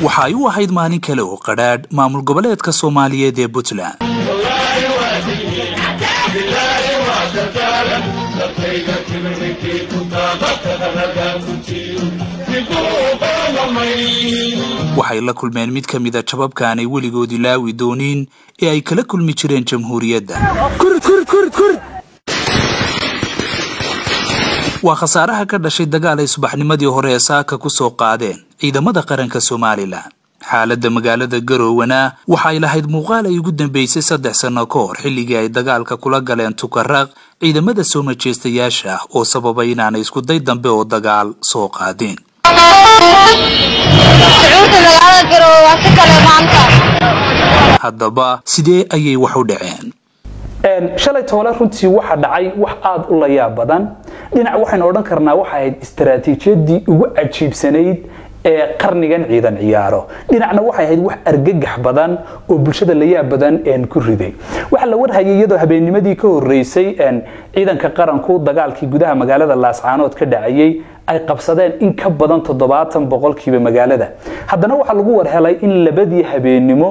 waxa ay u ahayd maalin kale oo qadhaadh maamul goboleedka Soomaaliyeed ee Puntland. waxay la kulmeen mid ka mid ah jababkan ay weligood ilaawi doonin ee ay kala kulmi jireen jamhuuriyadda. waa khasaaraha ka dhashay dagaal ay subaxnimadii hore ee saaka ku soo qaadeen ciidamada qaranka Soomaaliland. xaaladda magaalada Garowana waxa ay lahayd muuqaal ay ugu dambeysay 3 sano ka hor xilligii ay dagaalka kula galeen Tukaraq ciidamada soo majeestayaasha oo sababay inaan isku day dambe oo dagaal soo qaadeen. haddaba sidee ayay wax u dhaceen? shalay toole runtii waxa dhacay wax aad u la yaab badan. dhinac waxaan odhan karnaa waxa ay istiraatiijiyadii ugu cajiibsanayd ee qarnigan ciidan ciyaaro. dhinacna waxay ahayd wax argagax badan oo bulshada la yaab badan ku riday. waxa la warhayay iyadoo habeennimadii ka horeysay ciidanka qaranku dagaalkii gudaha magaalada Laascaanood ka dhacayay ay qabsadeen in ka badan 70% magaalada. haddana waxa lagu warhelay in labadii habeennimo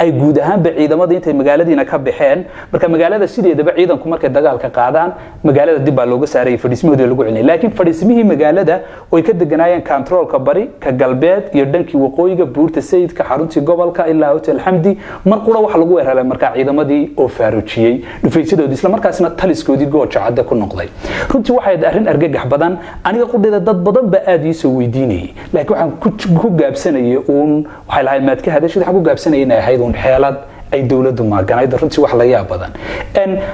ay guud ahaanba ciidamada intay magaaladiina ka baxeen marka magaalada sideedaba ciidanku markay dagaalka qaadaan magaalada dib baa looga saaray fadhiismahooda lagu celinay laakiin fadhiismihii magaalada oo ka deganaayeen controlka bari ka galbeed iyo dhankii waqooyiga buurta sayidka xaruntii gobolka ilaa hotel Xamdi mar qura waxa lagu weeraray marka ciidamadii oo faaruujiyay dhufaysadoodii isla markaasna taliskoodii gooja cadda ku noqday. runtii waxay arrin argagax badan aniga qudheeda dad badan ba aad ii soo weydiinayay laakiin waxaan ku gaabsanayay waxay lahayd maad ka hadashid waxaan ku gaabsanayay inay ahayd xeelad ay dawladdu maaganayd runtii wax la yaab badan.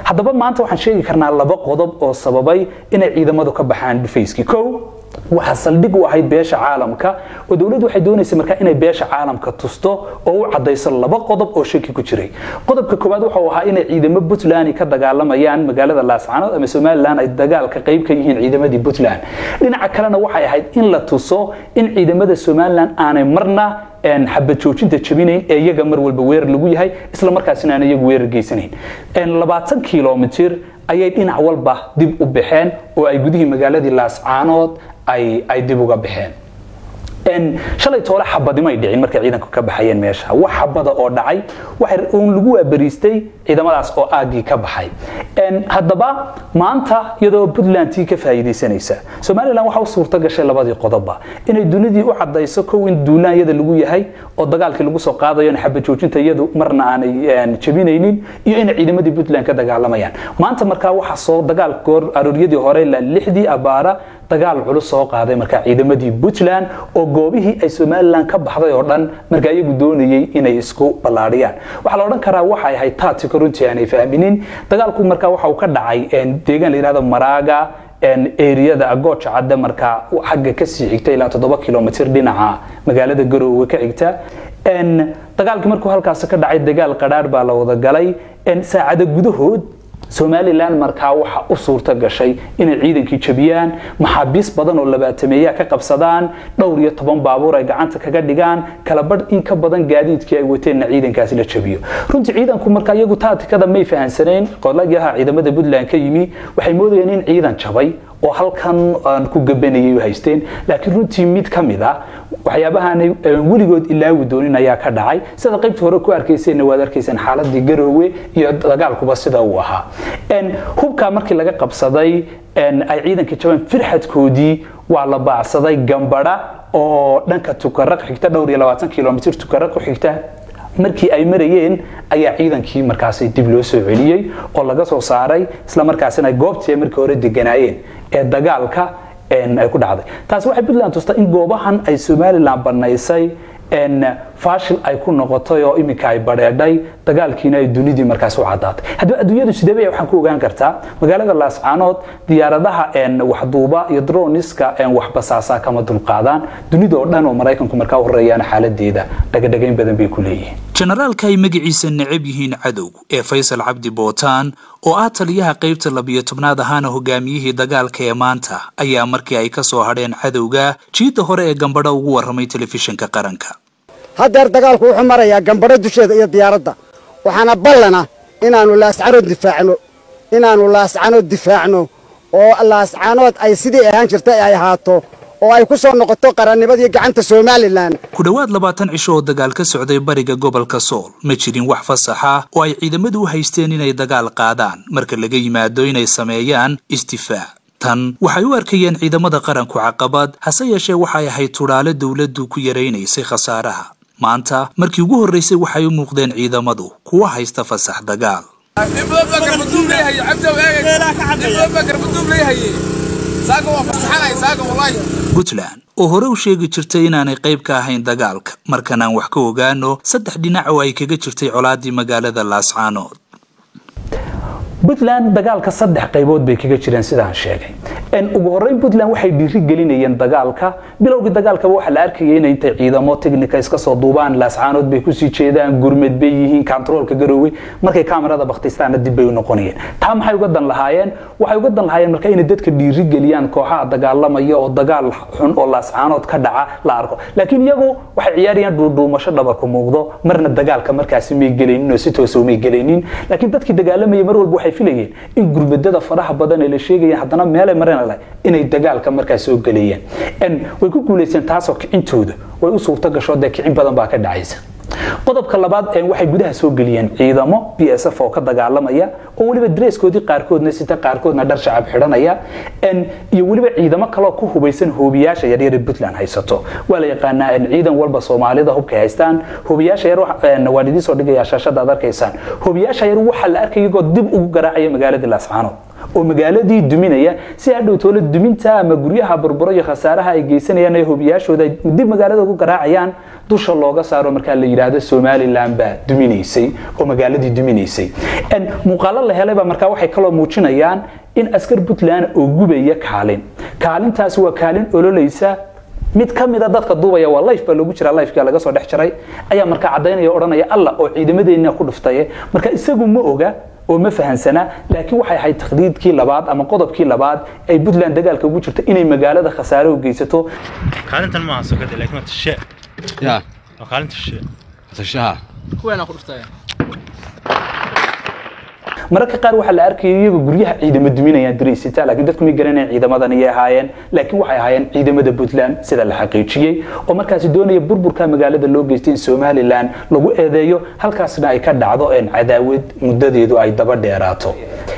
haddaba maanta waxaan sheegi karnaa 2 qodob oo sababay inay ciidamadu ka baxaan dhufayskii. waxa saldhig u ahayd beesha caalamka oo dawladdu waxay doonaysay markaa inay beesha caalamka tusto oo u cadayso 2 qodob oo shaki ku jiray. qodobka koowaad waxa uu ahaa inay ciidamada Puntland ka dagaalamayaan magaalada Laascaanood ama Somaliland ay dagaalka qayb ka yihiin ciidamadii Puntland. dhinaca kalena waxay ahayd in la tuso in ciidamada Somaliland aanay marna xabad joojinta jabinayn ee iyaga mar walba weerar lagu yahay isla markaasina aan iyagu weerar geysanayn. 20 kiiloomitir ayay dhinac walba dib u baxeen oo ay gudihii magaaladii Laascaanood ay dib uga baxeen. shalay toole xabadimay dhicin markay ciidanku ka baxayeen meesha. wax xabada oo dhacay waxa uu lagu waabariistay ciidamadaas oo aagii ka baxay. haddaba maanta iyadoo Puntland ka faa'iideysanaysa Somaliland waxa uu suurta gashay 2 qodob inay dunidii u cadayso in duulaanyada lagu yahay oo dagaalkii lagu soo qaadayo in xabad joojinta iyadu marna aanay jabinaynin iyo in ciidamadii Puntland ka dagaalamayaan. maanta marka waxa soo dagaal goor arooriyadii hore la 6dii abaara dagaal culus soo qaaday marka ciidamadii Puntland oo goobihii ay Somaliland ka baxday oo dhan marka iyagu doonayay inay isku balaariyaan. waxa la oran karaa waxa ay ahayd tactical runtii aanay fahminin. dagaalku marka waxa uu ka dhacay deegaan la yiraahdo Maraaga area gooja cadda marka xagga ka sii xigtay ilaa 7 kiiloomitir dhinaca magaalada Garowe ka xigta. dagaalkii markuu halkaas ka dhacay dagaal qadhaadh baa la wada galay saacado gudahood. Somaliland markaa waxa u suurta gashay inay ciidankii jabiyaan maxaabiis badan oo 20 ka qabsadaan dhowr iyo 10 baabuur ay gacanta kaga dhigaan kala badh in ka badan gaadiidkii ay wateen ciidankaasi la jabiyo. runtii ciidanku markaa iyagu tacticada may fahansaneen qodobada ciidamada Puntland ka yimi waxay moodayeen in ciidan jabay oo halkan aan ku gabanayay haysteen laakiin runtii mid kamid ah waxyaabahan weligood ilaawi doonin ayaa ka dhacay sida qaybta hore ku arkayseen waad arkayseen xaaladii Garowe iyo dagaalkuba sida uu ahaa. hubka markii laga qabsaday ay ciidanka jaban firxadkoodii waa la baacsaday Gambara oo dhanka Tukaraq xigta dhowr iyo 20 kiiloomitir Tukaraq ku xigta. markii ay marayeen ayaa ciidankii markaas dib loo soo celiyay oo laga soo saaray isla markaasina goobtii markii hore deganaayeen ee dagaalka ay ku dhacday. taas waxay Puntland tustay in goobahan ay Somaliland banaysay faashil ay ku noqotay oo imika ay bareeday dagaalkiina ay dunidii markaas u cadaatay. haddii adduunyadu sidee waxaan ku ogaan kartaa magaalada Laascaanood diyaaradaha waxduuba iyo droniska wax basaasa kama dulqaadaan dunida oo dhan oo Mareykanku markaa horeeyaan xaaladeeda dhagdhagayn badan bay ku leeyihiin. generaalka ay magaciisa necab yihiin cadow ee Faysal Cabdi Bootaan oo ah taliyaha qaybta 12aad ahaana hogaamiyihii dagaalka ee maanta ayaa markii ay ka soo hadheen cadowga jiida hore ee Gambadha ugu waramay telefishinka qaranka. haddeer dagaalku wuxuu marayaa Gambadha dusheeda iyo diyaaradda waxaana ballana inaanu Laascaanood difaacno oo Laascaanood ay sidii ahaan jirtay ay ahaato oo ay ku soo noqoto qarannimadii gacanta Soomaaliland. Ku dhawaad 20 cisho oo dagaal ka socday bariga gobolka Sool ma jirin wax fasaxa oo ay ciidamadu u haysteen inay dagaal qaadaan marka laga yimaado inay sameeyaan istifaac. tan waxay u arkayeen ciidamada qaranku caqabad hase yeeshee waxay ahayd turaale dawladdu ku yareynaysay khasaaraha. maanta markii ugu horeysay waxay u muuqdeen ciidamadu kuwa haysta fasax dagaal. Puntland oo hore u sheegi jirtay inaanay qayb ka ahayn dagaalka markan aan wax ka ogaano 3 dhinac oo ay kaga jirtay colaadii magaalada Laascaanood. Puntland dagaalka 3 qaybood bay kaga jireen sidaan sheegay. ugu horeyn Puntland waxay dhiiri gelinayeen dagaalka bilowgii dagaalka waxa la arkayay inay intay ciidamo technical iska soo duubaan Laascaanood bay ku sii jeedaan gurmad bay yihiin controlka Garowe markay kaamirada Bakhtistaana dib bay u noqonayeen. taa maxay uga dan lahaayeen waxay uga dan lahaayeen marka inay dadka dhiiri geliyaan kooxaha dagaalamaya oo dagaal xun oo Laascaanood ka dhaca la arko laakiin iyagu waxay ciyaarayaan duuduumasho dhaba ku muuqdo marna dagaalka markaas ma gelaynin oo si toos ah ma gelaynin laakiin dadkii dagaalamaya mar walba waxay filayeen in gurmadada faraha badan ee la sheegay haddana meel ay mareen inay dagaalka markaas soo galayeen way ku guuleysteen taas oo kicintooda way u suurta gasho kicin badan baa ka dhacaysa. qodobka labaad waxay gudaha soo galiyeen ciidamo PSF oo ka dagaalamaya oo waliba dreeskoodii qaarkoodna sita qaarkoodna dhar shacab xiranaya iyo waliba ciidamo kale oo ku hubeysan hoobiyaasha yar yar Puntland haysato waa la yaqaanaa in ciidan walba Soomaalida hubka haystaan hoobiyaasha yar waa idin soo dhigaya shaashada aad arkaysaan hoobiyaasha yar waxa la arkay iyagoo dib ugu garaacaya magaalada Laascaanood oo magaaladii duminaya si ay dhowtoolo duminta ama guryaha burburo iyo khasaaraha ay geysanayaan hoobiyaashooda dib magaalada ugu garaacayaan dusha looga saaro marka la yiraahdo Somaliland baa duminaysay oo magaaladii duminaysay muuqaalo la helay baa marka waxay kala muujinayaan in askar Puntland oo gubaya kaalintaas waa kaalin ololeysa mid kamida dadka duubaya waa live ba lagu jira live-ka laga soo dhex jaray ayaa marka cadeynaya oranaya alla oo ciidamadeena ku dhuftay marka isagu ma oga oo ma fahansana laakiin waxay ahayd taqdiidkii labaad ama qodobkii labaad ay Puntland dagaalka ugu jirto inay magaalada khasaare u geysato kaalintan ma soo gaday laakiin tashe ya kaalinta tashaha kuwana ku dhuftay marka qaar waxa la arkay iyagu guryaha ciidamada duminayaan direysita laakiin dadku ma garanayaan ciidamadan ay ahaayeen laakiin waxay ahaayeen ciidamada Puntland sida la xaqiijiyay oo markaas doonaya burburka magaalada loo geystay Somaliland lagu eedeeyo halkaasna ay ka dhacdo cadaawad muddadeedu ay daba dheeraato.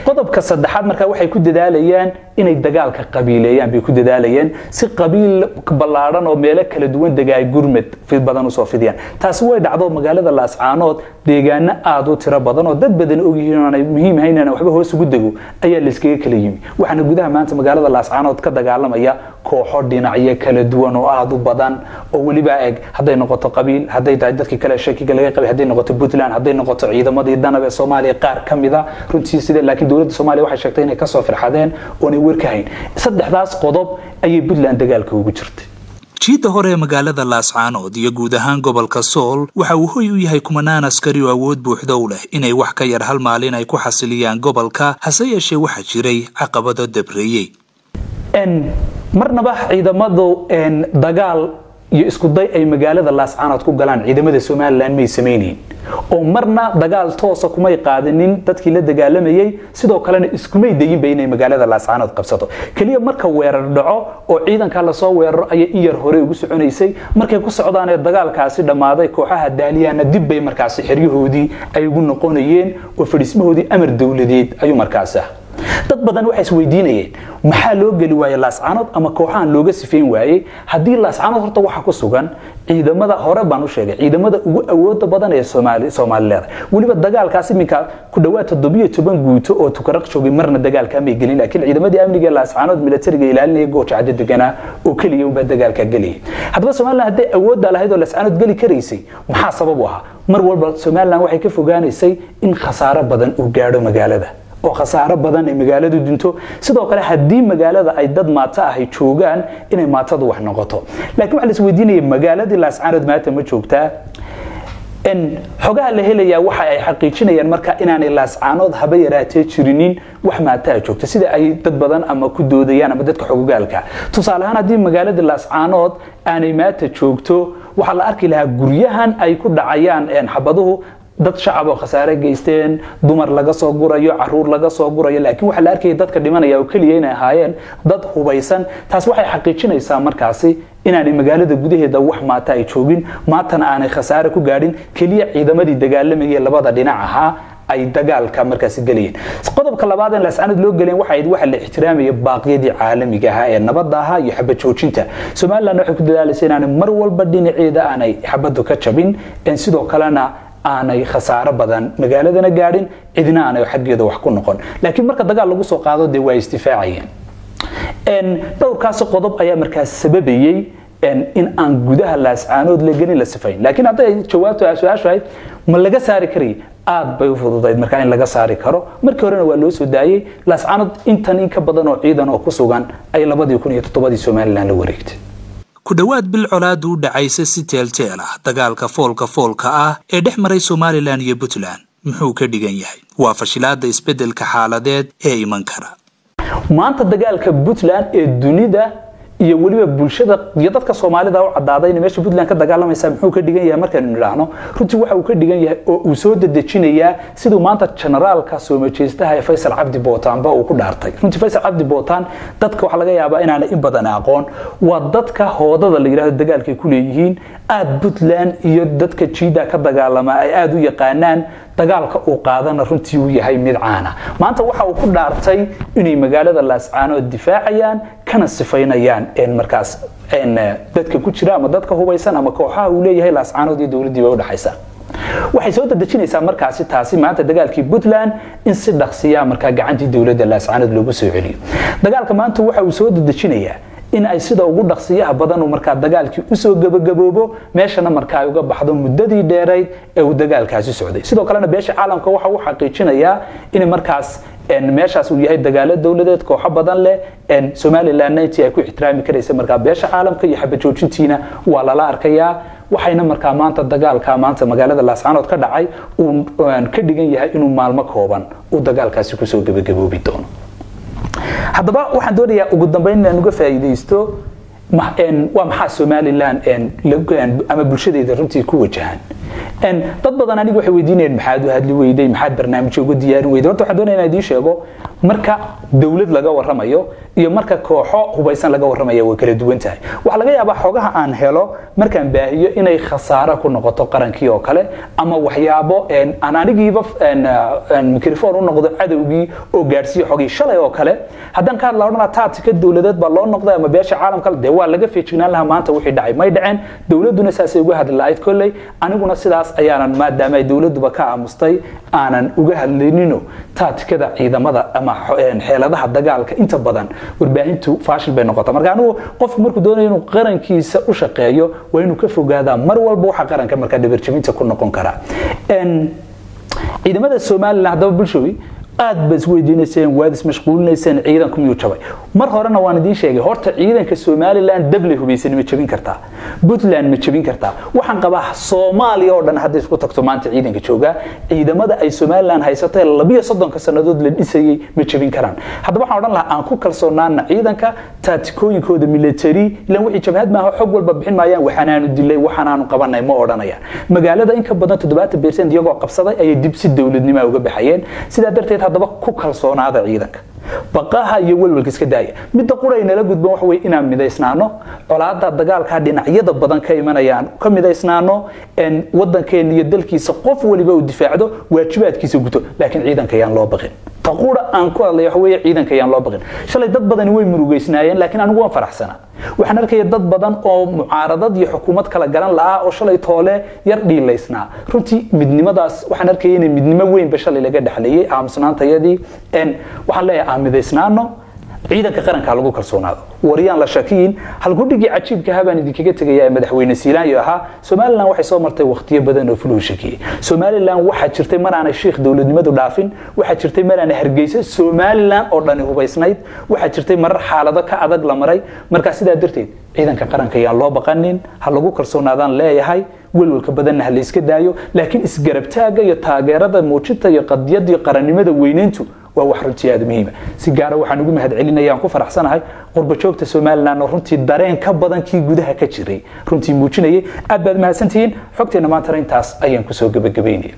qodobka saddexaad marka waxay ku dadaalayaan inay dagaalka qabiileeyaan bay ku dadaalayeen si qabiil ballaaran oo meelo kala duwan dagaay gurmad fid badan u soo fidiyaan taas way dhacdo magaalada Laascaanood deegaano aad u tiro badan oo dad badan og yihiin oo muhiim haynana waxba hoos ugu dago ayaa la iskaga kala yimi waxaana gudaha maanta magaalada Laascaanood ka dagaalamaya kooxo dhinacyo kala duwan oo aad u badan oo waliba eeg haday noqoto qabiil haday dadkii kala shakiga laga qabay haday noqoto Puntland haday noqoto ciidamadii danab ee Soomaaliya qaar kamida runtii sida laakiin dawladda Soomaaliya waxay sheegtay inay ka soo firxadeen oo ay warkahayn saddexdaas qodob ayay Puntland dagaalka ugu jirtay. jiida hore magaalada Laascaanood iyo guud ahaan gobolka Sool waxa uu hoy u yahay kumanaan askari oo awood buuxda u leh inay wax ka yar hal maalin ay ku xasiliyaan gobolka hase yeeshee waxa jiray caqabado dabreeyay marnaba ciidamadu dagaal iyo isku day ay magaalada Laascaanood ku galaan ciidamada Somaliland may sameeyeen oo marna dagaal toos ah kuma qaadanin dadkii la dagaalamayay sidoo kalena isku may dayin bay inay magaalada Laascaanood qabsato kaliya marka weerar dhaco oo ciidanka la soo weeraro ay in yar hore ugu soconaysay markay ku socdaan dagaalkaasi dhamaaday kooxaha daaliyana dib bay markaas xiriyahoodii ay ugu noqonayeen oo fadhiismahoodii amar dawladeed ayuu markaas dad badan waxay isweydiinayeen maxaa loo gali waayay Laascaanood ama kooxahan looga sifeyn waayay hadii Laascaanood horta waxa ku sugan ciidamada hore baan u sheegay ciidamada ugu awoodda badan ee Soomaaliland waliba dagaalkaasi minka ku dhawaad 17 guuto oo tukaraq joogay marna dagaalka ma gelin laakiin ciidamadii amniga Laascaanood militariga ilaalinaya goojaca degana oo kaliya u dagaalka galiyay hadaba Soomaaliland haday awoodda lahayd oo Laascaanood gali karaysay maxaa sabab u ahaa mar walba Soomaaliland waxay ka fogaanaysay in khasaare badan uu gaadho magaalada oo khasaare badan ay magaaladu dunto sidoo kale hadii magaalada ay dad maata ah joogaan inay maatadu wax noqoto laakiin waxa la isweydiinayay magaalada Laascaanood maanta ma joogtaa xogaha la helaya waxa ay xaqiijinayaan marka inaanay Laascaanood haba yaraatee jirinin wax maata joogta sida ay dad badan ama ku doodayaan ama dadka xogogaalka tusaale ahaan hadii magaalada Laascaanood aanay maata joogto waxa la arki lahaa guryahan ay ku dhacayaan xabaduhu dad shacab oo khasaare geysteen dumar laga soo gurayo caruur laga soo gurayo laakiin waxa la arkay dadka dhimanaya oo kaliya inay ahaayeen dad hubaysan taas waxay xaqiijinaysaa markaasi inaanay magaalada gudaheeda wax maata ay joogin maatana aanay khasaare ku gaadhin kaliya ciidamadii dagaalamayay labada dhinac ahaa ay dagaalka markaasi galayeen qodobka labaad ee laascaanood loo galeen waxa la ixtiraamay baaqyadii caalamiga ah ee nabadda ah iyo xabad joojinta Soomaaliland waxay ku dadaalaysaa inaanay mar walba dhinaceeda aanay xabadu ka jabin sidoo kalena aanay khasaare badan magaaladana gaadhin cidina aanay xaggeeda wax ku noqon laakiin marka dagaal lagu soo qaado de waa istifaacayeen dhowrkaas qodob ayaa markaas sababayay in aan gudaha laascaanood la gelin la sifayn laakiin haday jawaabtu su'aashahay ma laga saari karay aad bay u fududayd marka in laga saari karo markii horena waa loo soo daayay laascaanood intan in ka badan oo ciidan oo ku sugan ay 2007 Soomaaliland la wareegtay ku dhawaad bil colaadu u dhacaysay si teelteel ah dagaalka foolka ah ee dhex maray Soomaaliland iyo Puntland muxuu ka dhigan yahay waa fashilaada isbedelka xaaladeed ee iman kara maanta dagaalka Puntland ee dunida iyo waliba bulshada iyo dadka Soomaalida oo cadaaday in meesha Puntland ka dagaalamaysa muxuu ka dhigan yahay markaan niraahno runtii waxa uu ka dhigan yahay oo uu soo dadejinayaa sidoo maanta generaalka soo majeestaha Faysal Cabdi Bootaan ba uu ku dhaartay runtii Faysal Cabdi Bootaan dadka waxa laga yaabaa in aan in badan aqoon waa dadka hoodada la yiraahdo dagaalka ku leeyihiin aad Puntland iyo dadka jiida ka dagaalama ay aad u yaqaanaan dagaalka uu qaadana runtii uu yahay mid caana maanta waxa uu ku dhaartay inay magaalada Laascaanood difaacayaan kana sifaynayaan markaas dadka ku jira ama dadka hubaysan ama kooxaha uu leeyahay Laascaanood iyo dawladda u dhaxaysa waxay soo dadajinaysaa markaas taasi maanta dagaalkii Puntland in si dhaqsiya markaa gacantii dawladda Laascaanood loogu soo celiyo dagaalka maanta waxa uu soo dadajinayaa in ay sida ugu dhaqsiyaha badan oo markaa dagaalkii u soo gabagaboobo meeshana markaa uga baxdo muddadii dheerayd ee uu dagaalkaasi socday sidoo kalena beesha caalamka waxa uu xaqiijinayaa in markaas meeshaas uu yahay dagaalo dawladeed kooxo badan leh Soomaaliland intii ay ku ixtiraami karaysa markaa beesha caalamka iyo xabad joojintiina waa la arkayaa waxayna markaa maanta dagaalka maanta magaalada Laascaanood ka dhacay uu ka dhigan yahay inuu maalmo kooban uu dagaalkaasi ku soo gabagaboobi doono haddaba waxaan doonayaa ugu dambeyn inaan uga faa'iideysto waa maxaa Soomaaliland ama bulshadeeda runtii ku wajahan dad badan anigu waxay weydiinayaan maxaad u hadli weyday maxaad barnaamij uga diyaarin weyday horta waxaan doonayaa inaan idin sheego marka dawlad laga waramayo iyo marka kooxo hubaysan laga waramayo way kala duwan tahay waxa laga yaabaa xogaha aan helo markaan baahiyo inay khasaare ku noqoto qarankii oo kale ama waxyaabo aan anigiiba mikrofon u noqdo cadawgii oo gaarsiyo xogii shalay oo kale haddaan ka hadlaynaa taatika dawladeed baa loo noqday ama beesha caalamka de waa laga feejignaan lahaa maanta wixii dhacay may dhaceen dawladuna saasay uga hadlayd kolley aniguna sidaas ayaanan maadaama dawladuba ka aamustay aanan uga hadlaynino taatikada ciidamada ama xeeladaha dagaalka inta badan warbaahintu faashil bay noqotay marka anigu qofku markuu doonayo inuu qarankiisa u shaqeeyo waa inuu ka fogaadaa mar walba waxa qaranka marka dhabarjabinta ku noqon kara ciidamada Soomaaliland hadaba bulshooyi aad bas weydiinayseen waadis mashquulinayseen ciidanku miyuu jabay mar horena waan idin sheegay horta ciidanka Soomaaliland dable hubaysan ma jabin kartaa Puntland ma jabin kartaa waxaan qabaa Soomaaliya oo dhan hadda isku tagto maanta ciidanka jooga ciidamada ay Soomaaliland haysatay 32 sanadood la dhisayay ma jabin karaan haddaba waxaan oran lahaa aan ku kalsoonaana ciidanka taatikooyinkooda military ilaa wixii jabhad ma xog walba bixin maayaan waxaanaanu dilay waxaanaanu qabanay ma oranayaan magaalada in ka badan 70% iyagoo qabsaday ay dib si dawladnimo uga baxayeen sida darteed haddaba ku kalsoonaada ciidanka baqaha iyo walwalka iska daaya mid qurayna la gudban wax way inaan midaysnaano colaada dagaalka dhinacyada badan ka imanayaan ka midaysnaano wadankeena iyo dalkiisa qof waliba uu difaacdo waajibaadkiisa guto laakiin ciidanka ayaan loo baqin taqura aan ku hadlay wax way ciidanka ayaan loo baqin shalay dad badan way murugeysnaayeen laakiin anigu waan faraxsanaa waxaan arkay dad badan oo mucaaradad iyo xukuumad kala garan lahaa oo shalay toole yar dhiilaysnaa runtii midnimadaas waxaan arkay in midnimo weyn ba shalay laga dhaxlayay aamusnaantayadii waxaan leeyahay aamideysnaano ciidanka qaranka lagu kalsoonaado wariyaan la shakiin hal gudhigi cajiibka habaan idinkaga tagayaa madaxweyne Siilaan iyo ahaa Soomaaliland waxay soo martay waqtiyo badan oo fuluhu shakiyay Soomaaliland waxa jirtay maraan sheekh dawladnimadu dhaafin waxa jirtay maraan Hargeysa Soomaaliland oo dhan hubaysnayd waxa jirtay marar xaalado ka adag la maray marka sidaa darteed ciidanka qaranka ayaan loo baqanin hal lagu kalsoonaadaan leeyahay walwalka badan hal iska daayo laakiin isgarabtaaga iyo taageerada muujinta iyo qadiyada iyo qarannimada weynayntu waa wax runtii aad muhiim si gaar ah waxaan ugu mahad celinayaan ku faraxsanahay qurba joogta Soomaaliland oo runtii dareen ka badan kii gudaha ka jiray runtii muujinayay aad baad mahadsantihiin xogteena maanta intaas ayaan ku soo gabagabeynay